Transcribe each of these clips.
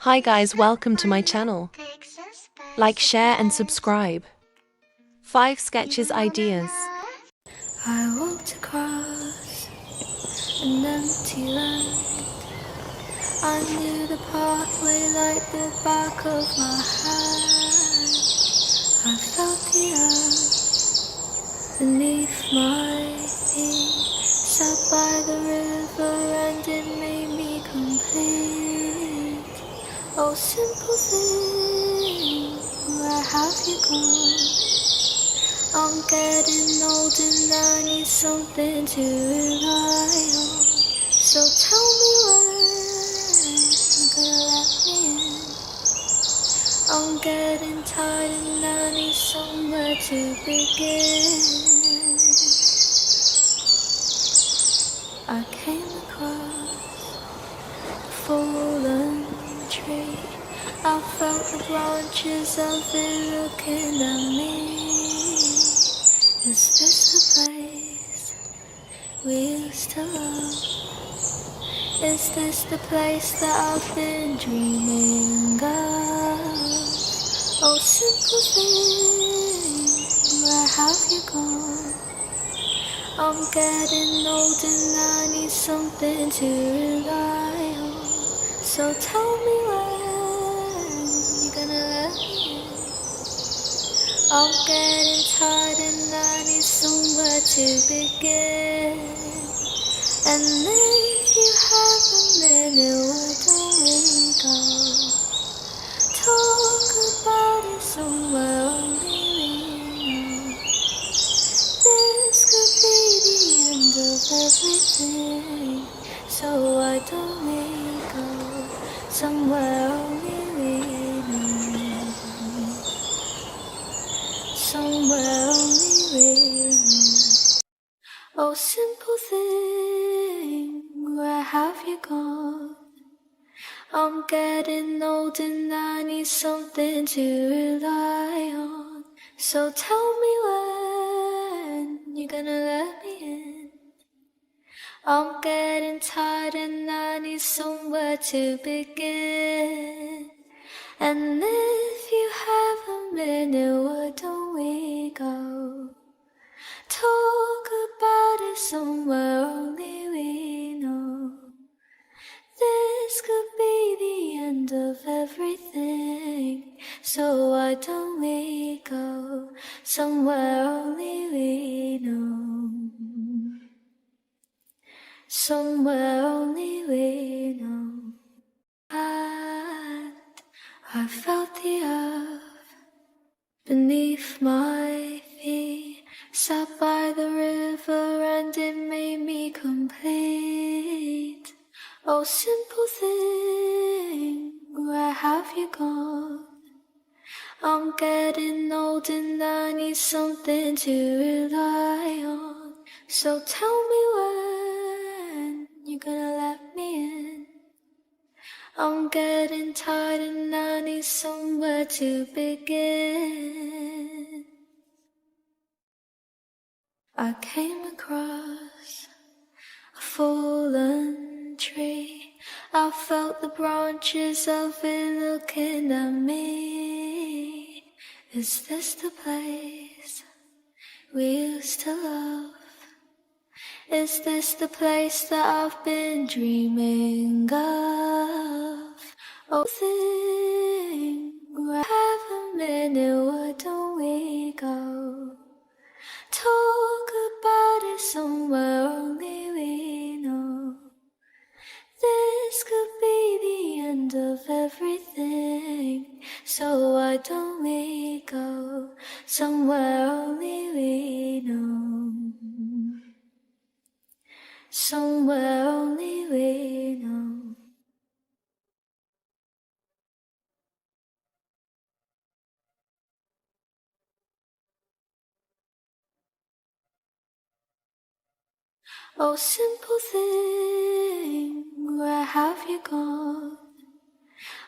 Hi guys, welcome to my channel. Like, share and subscribe. 5 sketches ideas. I walked across an empty land. I knew the pathway like the back of my hand. I felt the earth beneath my feet. Sat by the river and it made me complete. Oh, simple thing, where have you gone? I'm getting old and I need something to rely on. So tell me when you're gonna let me in. I'm getting tired and I need somewhere to begin. I came across a fallen tree. I felt the branches of it looking at me. Is this the place we used to love? Is this the place that I've been dreaming of? Oh, simple thing, where have you gone? I'm getting old and I need something to rely on. So tell me when you're gonna let me in. I'm getting tired and I need somewhere to begin. And if you have a minute, why don't we go talk about it somewhere only we know? This could be the end of everything, so why don't we go somewhere only we know? Somewhere only we know. Oh, simple thing, where have you gone? I'm getting old and I need something to rely on. So tell me when you're gonna let me in. I'm getting tired and I need somewhere to begin. And if you have a minute, why don't we go talk about it somewhere only we know? This could be the end of everything, so why don't we go somewhere only we know? Somewhere only we know. And I felt the earth beneath my feet. Sat by the river and it made me complete. Oh, simple thing, where have you gone? I'm getting old and I need something to rely on. So tell me when you're gonna let me in. I'm getting tired and I need somewhere to begin. I came across a fallen tree. I felt the branches of it looking at me. Is this the place we used to love? Is this the place that I've been dreaming of? Oh, thing, where have a minute, why don't we go talk about it somewhere only we know? This could be the end of everything, so why don't we go somewhere only we know? Somewhere only we know. Oh, simple thing, where have you gone?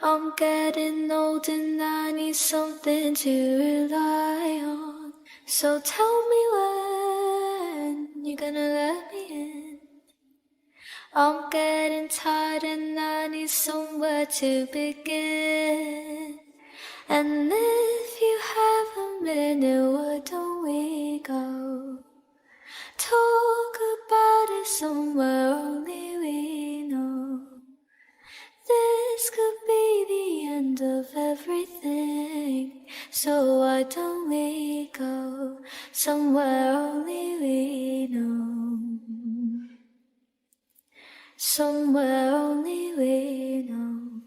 I'm getting old and I need something to rely on. So tell me when you're gonna let me in. I'm getting tired and I need somewhere to begin. And if you have a minute, why don't we go? Talk about it somewhere only we know. This could be the end of everything, so why don't we go somewhere only we know? Somewhere only we know.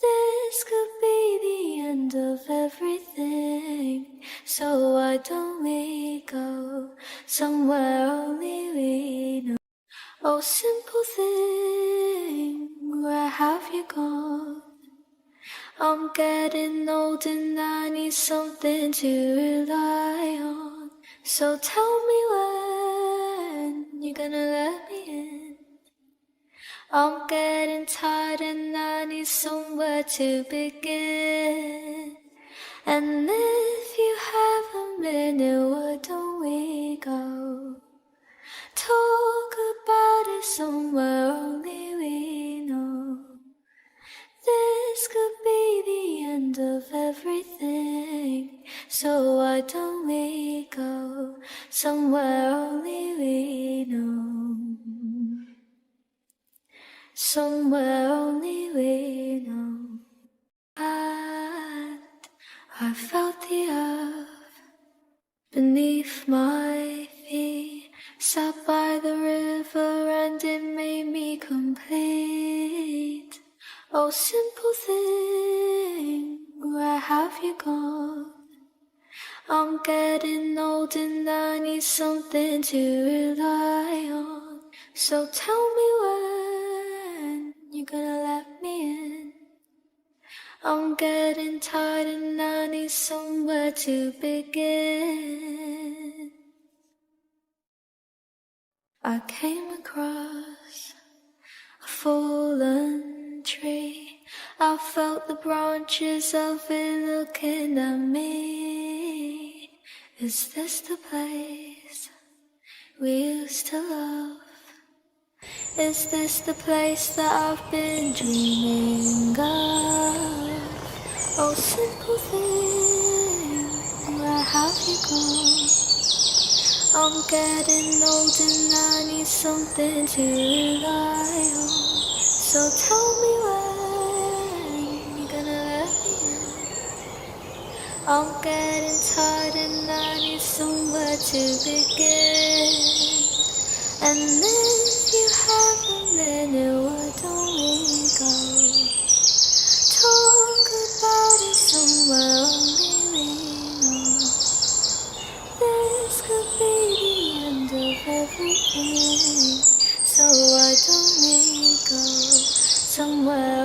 This could be the end of everything, so why don't we go somewhere only we know? Oh, simple thing, where have you gone? I'm getting old and I need something to rely on. So tell me when you're gonna let me in. I'm getting tired and I need somewhere to begin. And if you have a minute, why don't we go? Talk about it somewhere only we know. This could be the end of everything, so why don't we go somewhere only we know? Somewhere only we know. And I felt the earth beneath my feet. Sat by the river and it made me complete. Oh, simple thing, where have you gone? I'm getting old and I need something to rely on. So tell me when you're gonna let me in. I'm getting tired and I need somewhere to begin. I came across a fallen tree. I felt the branches of it looking at me. Is this the place we used to love? Is this the place that I've been dreaming of? Oh, simple thing, where have you gone? I'm getting old and I need something to rely on. So tell me when you're gonna let me in. I'm getting tired and I need somewhere to begin. And if you have a minute, why don't we go? Talk about it somewhere only we know. This could be the end of everything, so why don't we go somewhere